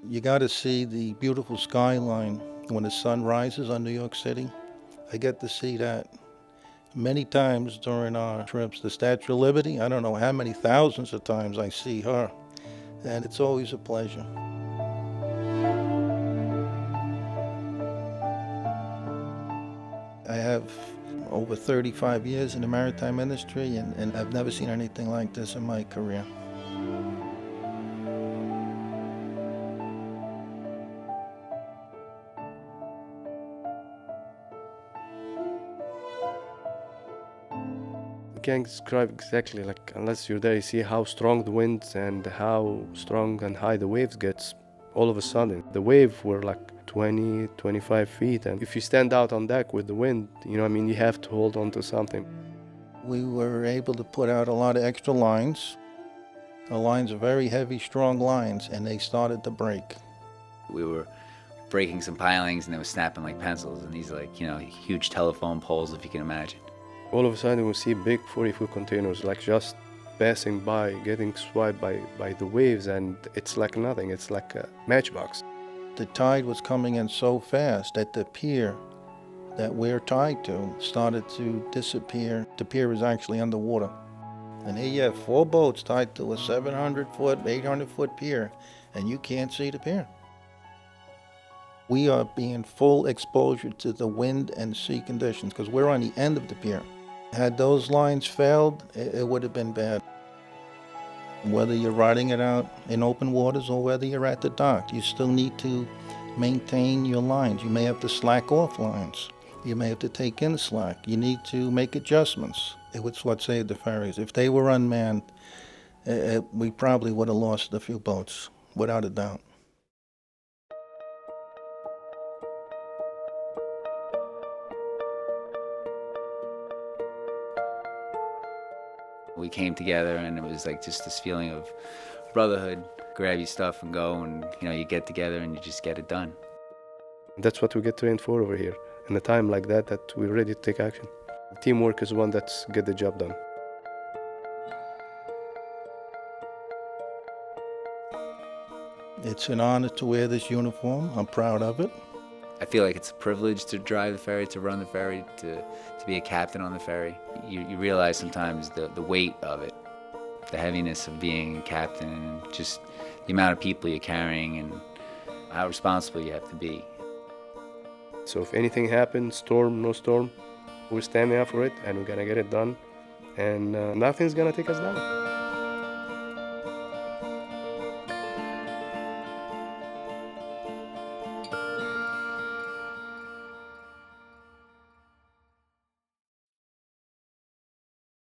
You got to see the beautiful skyline when the sun rises on New York City. I get to see that many times during our trips. The Statue of Liberty, I don't know how many thousands of times I see her, and it's always a pleasure. I have over 35 years in the maritime industry, and I've never seen anything like this in my career. You can't describe exactly, like, unless you're there, you see how strong the winds and how strong and high the waves gets. All of a sudden, the wave were like 20, 25 feet, and if you stand out on deck with the wind, you have to hold on to something. We were able to put out a lot of extra lines. The lines are very heavy, strong lines, and they started to break. We were breaking some pilings and they were snapping like pencils, and these are like, huge telephone poles, if you can imagine. All of a sudden, we see big 40-foot containers like just passing by, getting swiped by the waves, and it's like nothing. It's like a matchbox. The tide was coming in so fast that the pier that we're tied to started to disappear. The pier is actually underwater. And here you have 4 boats tied to a 700-foot, 800-foot pier, and you can't see the pier. We are being full exposure to the wind and sea conditions because we're on the end of the pier. Had those lines failed, it would have been bad. Whether you're riding it out in open waters or whether you're at the dock, you still need to maintain your lines. You may have to slack off lines. You may have to take in slack. You need to make adjustments. It was what saved the ferries. If they were unmanned, we probably would have lost a few boats, without a doubt. We came together and it was like just this feeling of brotherhood. Grab your stuff and go, and you get together and you just get it done. That's what we get trained for over here. In a time like that we're ready to take action. Teamwork is one that's get the job done. It's an honor to wear this uniform. I'm proud of it. I feel like it's a privilege to drive the ferry, to run the ferry, to be a captain on the ferry. You realize sometimes the weight of it, the heaviness of being a captain, and just the amount of people you're carrying and how responsible you have to be. So if anything happens, storm, no storm, we're standing up for it and we're gonna get it done, and nothing's gonna take us down.